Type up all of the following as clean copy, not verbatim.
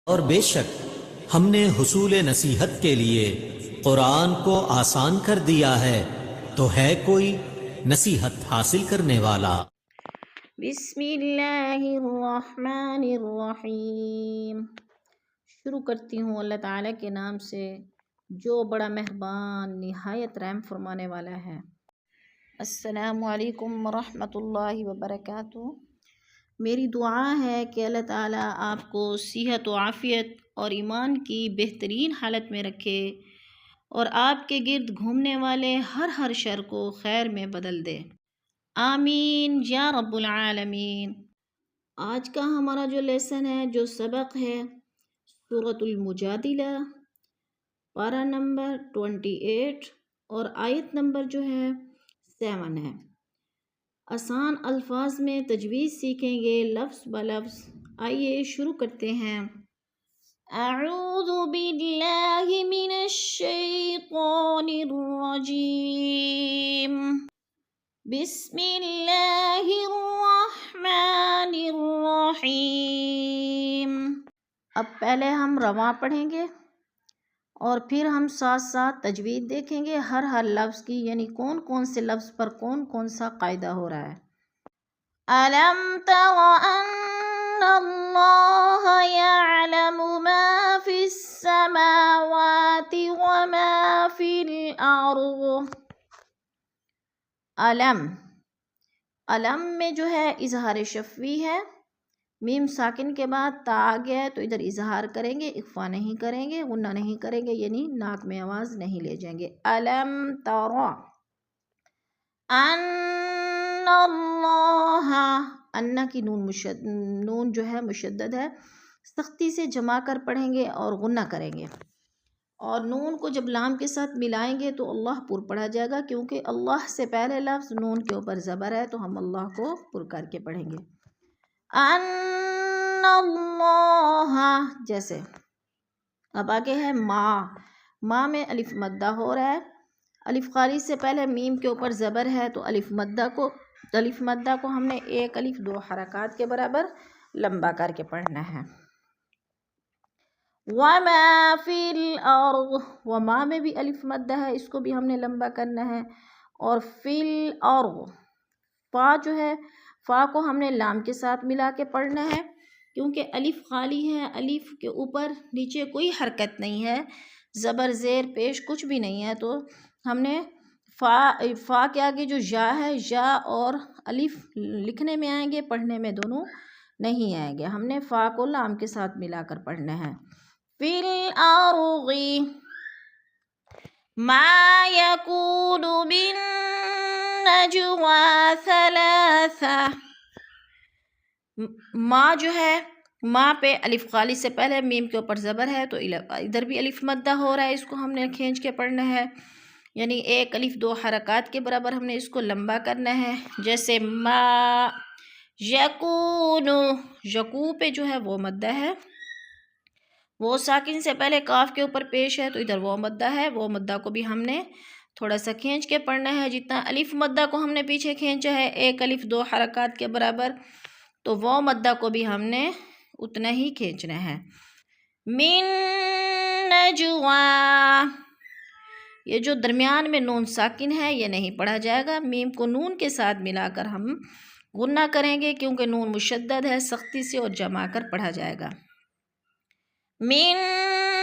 اور بے شک ہم نے حصول نصیحت کے لیے قرآن کو آسان کر دیا ہے، تو ہے کوئی نصیحت حاصل کرنے والا؟ بسم اللہ الرحمن الرحیم۔ شروع کرتی ہوں اللہ تعالیٰ کے نام سے جو بڑا مہربان نہایت رحم فرمانے والا ہے۔ السلام علیکم ورحمۃ اللہ وبرکاتہ۔ میری دعا ہے کہ اللہ تعالیٰ آپ کو صحت و عافیت اور ایمان کی بہترین حالت میں رکھے اور آپ کے گرد گھومنے والے ہر شر کو خیر میں بدل دے، آمین یا رب العالمین۔ آج کا ہمارا جو لیسن ہے، جو سبق ہے، سورۃ المجادلہ، پارہ نمبر 28 اور آیت نمبر جو ہے 7 ہے۔ آسان الفاظ میں تجوید سیکھیں گے لفظ بلفظ۔ آئیے شروع کرتے ہیں۔ اعوذ باللہ من الشیطان الرجیم، بسم اللہ الرحمن الرحیم۔ اب پہلے ہم رواں پڑھیں گے اور پھر ہم ساتھ ساتھ تجوید دیکھیں گے ہر لفظ کی، یعنی کون کون سے لفظ پر کون سا قاعدہ ہو رہا ہے۔ أَلَمْ تَرَ أَنَّ اللَّهَ يَعْلَمُ مَا فِي السَّمَاوَاتِ وَمَا فِي الْأَرْضِ۔ علم میں جو ہے اظہار شفوی ہے، میم ساکن کے بعد تا آ گیا ہے تو ادھر اظہار کریں گے، اخفا نہیں کریں گے، غنہ نہیں کریں گے، یعنی ناک میں آواز نہیں لے جائیں گے۔ علم تر ان اللہ، انا کی نون جو ہے مشدد ہے، سختی سے جما کر پڑھیں گے اور غنہ کریں گے، اور نون کو جب لام کے ساتھ ملائیں گے تو اللہ پر پڑھا جائے گا، کیونکہ اللہ سے پہلے لفظ نون کے اوپر زبر ہے تو ہم اللہ کو پر کر کے پڑھیں گے۔ ان اللہ جیسے۔ اب آگے ہے ما میں الف مدہ ہو رہا ہے، الف خالی سے پہلے میم کے اوپر زبر ہے تو الف مدہ کو ہم نے ایک الف 2 حرکات کے برابر لمبا کر کے پڑھنا ہے۔ وما فی الارض، وما میں بھی الف مدہ ہے، اس کو بھی ہم نے لمبا کرنا ہے۔ اور فی الارض، فا جو ہے، فا کو ہم نے لام کے ساتھ ملا کے پڑھنا ہے، کیونکہ الف خالی ہے، الف کے اوپر نیچے کوئی حرکت نہیں ہے، زبر زیر پیش کچھ بھی نہیں ہے، تو ہم نے فا کے آگے جو یا ہے، یا اور الف لکھنے میں آئیں گے، پڑھنے میں دونوں نہیں آئیں گے، ہم نے فا کو لام کے ساتھ ملا کر پڑھنا ہے۔ فی الارض ما یکون من نجوا ثلاثہ، ما جو ہے، ما پہ الف خالی سے پہلے میم کے اوپر زبر ہے تو ادھر بھی الف مدہ ہو رہا ہے، اس کو ہم نے کھینچ کے پڑھنا ہے، یعنی ایک الف 2 حرکات کے برابر ہم نے اس کو لمبا کرنا ہے۔ جیسے ما یکون، یکو پہ جو ہے وہ مدہ ہے، وہ ساکن سے پہلے کاف کے اوپر پیش ہے تو ادھر وہ مدہ ہے، وہ مدہ کو بھی ہم نے تھوڑا سا کھینچ کے پڑھنا ہے، جتنا الف مدہ کو ہم نے پیچھے کھینچا ہے ایک الف 2 حرکات کے برابر، تو وہ مدہ کو بھی ہم نے اتنا ہی کھینچنا ہے۔ من نجوا، یہ جو درمیان میں نون ساکن ہے یہ نہیں پڑھا جائے گا، میم کو نون کے ساتھ ملا کر ہم غنہ کریں گے، کیونکہ نون مشدد ہے، سختی سے اور جما کر پڑھا جائے گا۔ من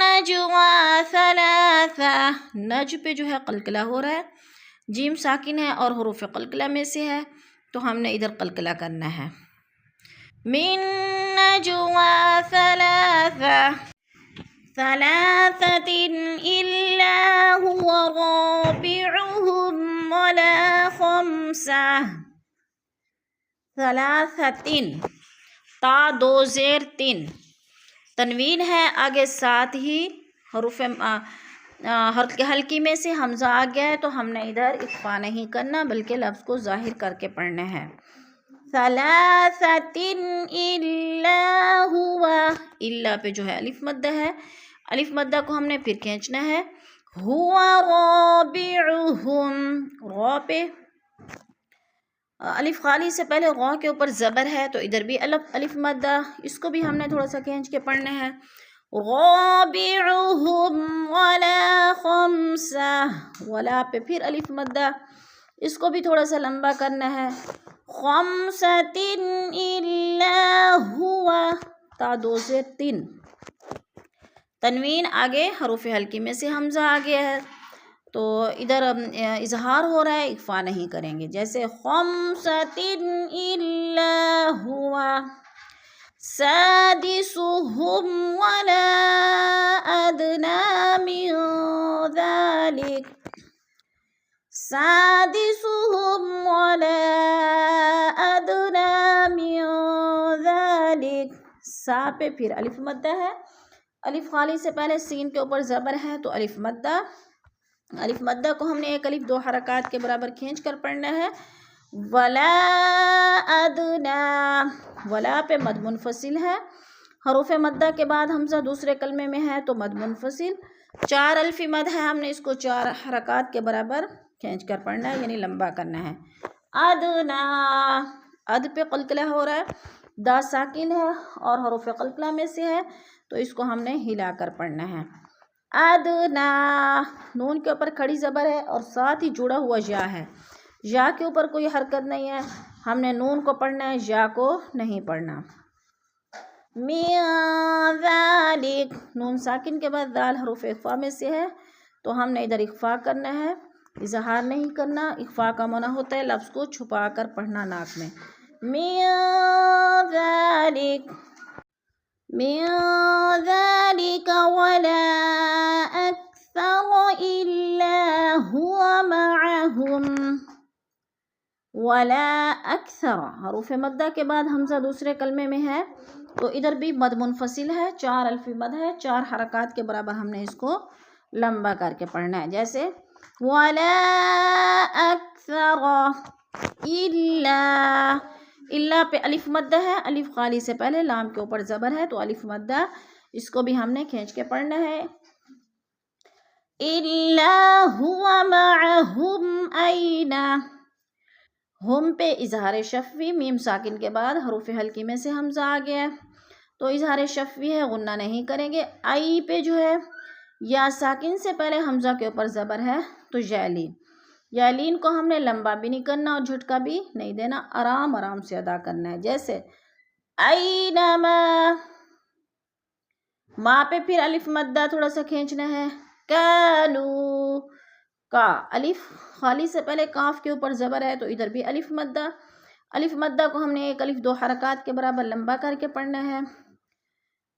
نجوا ثلاثہ، نج پہ جو ہے قلقلہ ہو رہا ہے، جیم ساکن ہے اور حروف قلقلہ میں سے ہے تو ہم نے ادھر قلقلہ کرنا ہے۔ من نجوا ثلاثة إلا هو رابعهم ولا خمسة، ثلاثة، تا 2 زیر 3، تنوین ہے آگے، ساتھ ہی حروف ہلکی میں سے حمزہ آ گیا ہے تو ہم نے ادھر اخفا نہیں کرنا بلکہ لفظ کو ظاہر کر کے پڑھنا ہے۔ ثلاثة إلا هو، الا پہ جو ہے الف مدہ ہے، الف مدہ کو ہم نے پھر کھینچنا ہے۔ هو رابعهم، را پہ الف خالی سے پہلے غا کے اوپر زبر ہے تو ادھر بھی الف مدہ، اس کو بھی ہم نے تھوڑا سا کھینچ کے پڑھنا ہے۔ رابعهم ولا خمسہ، ولا پہ پھر الف مدہ، اس کو بھی تھوڑا سا لمبا کرنا ہے. خمسۃ الا ہوا، تا دو زیر تین، تنوین آگے حروف حلقی میں سے حمزہ آ گیا ہے تو ادھر اظہار ہو رہا ہے، اخفا نہیں کریں گے. جیسے خمسۃ الا ہوا، سادسهم ولا ادنى من ذلك، سادسهم ولا ادنى من ذلك. سا پہ پھر الف مدہ ہے، الف خالی سے پہلے سین کے اوپر زبر ہے تو الف مدہ. الف مدہ کو ہم نے ایک الف دو حرکات کے برابر کھینچ کر پڑھنا ہے. ولا ادنا، ولا پہ مد منفصل ہے، حروف مدہ کے بعد حمزہ دوسرے کلمے میں ہے تو مد منفصل. 4 الفی مد ہے، ہم نے اس کو 4 حرکات کے برابر کھینچ کر پڑھنا ہے، یعنی لمبا کرنا ہے. ادنا، اد پہ قلقلہ ہو رہا ہے، دا ساکن ہے اور حروف قلقلہ میں سے ہے تو اس کو ہم نے ہلا کر پڑھنا ہے. ادنا، نون کے اوپر کھڑی زبر ہے اور ساتھ ہی جڑا ہوا یا ہے، یا کے اوپر کوئی حرکت نہیں ہے، ہم نے نون کو پڑھنا ہے، یا کو نہیں پڑھنا. من ذالک، نون ساکن کے بعد دال حروف اخفا میں سے ہے تو ہم نے ادھر اخفا کرنا ہے، اظہار نہیں کرنا. اخفا کا معنی ہوتا ہے لفظ کو چھپا کر پڑھنا ناک میں. من ذالک، من ذلك ولا أكثر إلا هو معهم، ولا أكثر حروف مدہ کے بعد حمزہ دوسرے کلمے میں ہے تو ادھر بھی مد منفصل ہے، 4 الفی مد ہے، 4 حرکات کے برابر ہم نے اس کو لمبا کر کے پڑھنا ہے. جیسے ولا أكثر إلا، اللہ پہ الف مدہ ہے، الف خالی سے پہلے لام کے اوپر زبر ہے تو الف مدہ، اس کو بھی ہم نے کھینچ کے پڑھنا ہے. الا هو معهم این، ہم پہ اظہار شفوی، میم ساکن کے بعد حروف حلقی میں سے حمزہ آ گیا ہے تو اظہار شفوی ہے، غنہ نہیں کریں گے. ای پہ جو ہے یا ساکن سے پہلے حمزہ کے اوپر زبر ہے تو یالین، یالین کو ہم نے لمبا بھی نہیں کرنا اور جھٹکا بھی نہیں دینا، آرام آرام سے ادا کرنا ہے. جیسے اینما، ماں پہ پھر الف مدہ تھوڑا سا کھینچنا ہے. کانو، کا الف خالی سے پہلے کاف کے اوپر زبر ہے تو ادھر بھی الف مدہ، الف مدہ کو ہم نے ایک الف دو حرکات کے برابر لمبا کر کے پڑھنا ہے.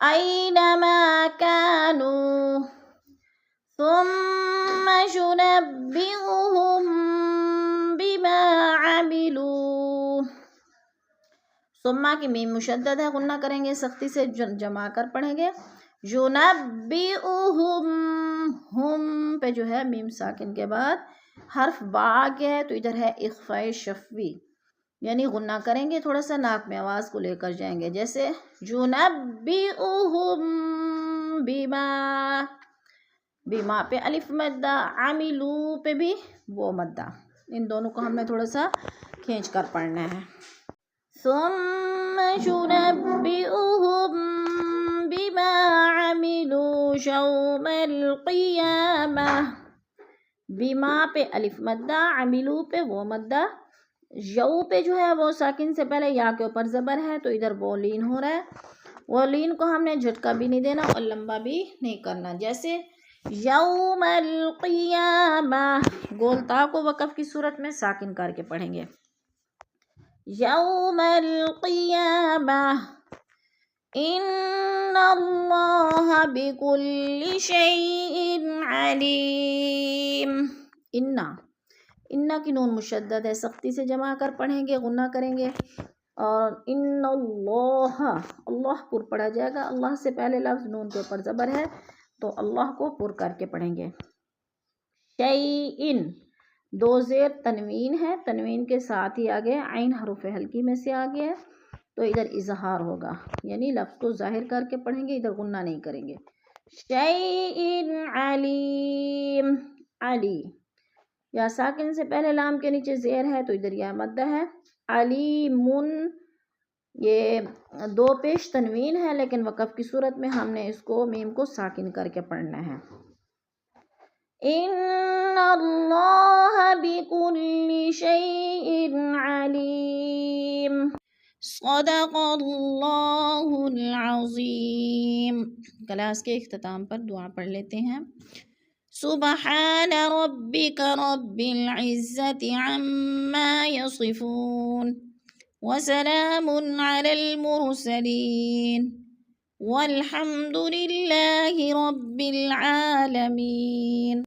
اینما کانو ثم ينبئهم بما عملوا، ثم کی میم مشدد ہے، غنہ کریں گے، سختی سے جمع کر پڑھیں گے. ينبئهم، ہم پہ جو ہے میم ساکن کے بعد حرف با آ گیا ہے تو ادھر ہے اخفاء شفوی، یعنی غنہ کریں گے، تھوڑا سا ناک میں آواز کو لے کر جائیں گے. جیسے ينبئهم بما، بیما پہ الف مدہ، عاملو پہ بھی وہ مدہ، ان دونوں کو ہم نے تھوڑا سا کھینچ کر پڑھنا ہے. ثم ينبئهم بما عملوا يوم القيامة، بیما پہ الف مدہ، عملو پہ وہ مدہ، یو پہ جو ہے وہ ساکن سے پہلے یا کے اوپر زبر ہے تو ادھر وہ لین ہو رہا ہے، وہ لین کو ہم نے جھٹکا بھی نہیں دینا اور لمبا بھی نہیں کرنا. جیسے یوم القیامہ، گولتا کو وقف کی صورت میں ساکن کر کے پڑھیں گے. یوم القیامہ ان اللہ بکل شیء علیم. انا کی نون مشدد ہے، سختی سے جمع کر پڑھیں گے، غنہ کریں گے. اور ان اللہ، اللہ پر پڑھا جائے گا، اللہ سے پہلے لفظ نون کے اوپر زبر ہے تو اللہ کو پر کر کے پڑھیں گے. شیئن، دو زیر تنوین ہے، تنوین کے ساتھ ہی آگے عین حروف حلقی میں سے آگے ہے تو ادھر اظہار ہوگا، یعنی لفظ کو ظاہر کر کے پڑھیں گے، ادھر غنہ نہیں کریں گے. شیئن علیم، علی، یا ساکن سے پہلے لام کے نیچے زیر ہے تو ادھر یا مدہ ہے. علیمن، یہ دو پیش تنوین ہے لیکن وقف کی صورت میں ہم نے اس کو میم کو ساکن کر کے پڑھنا ہے۔ ان اللہ بکل شیء علیم، صدق اللہ العظیم۔ کلاس کے اختتام پر دعا پڑھ لیتے ہیں۔ سبحان ربک رب العزت عما یصفون وسلام علی المرسلین والحمد للہ رب العالمین۔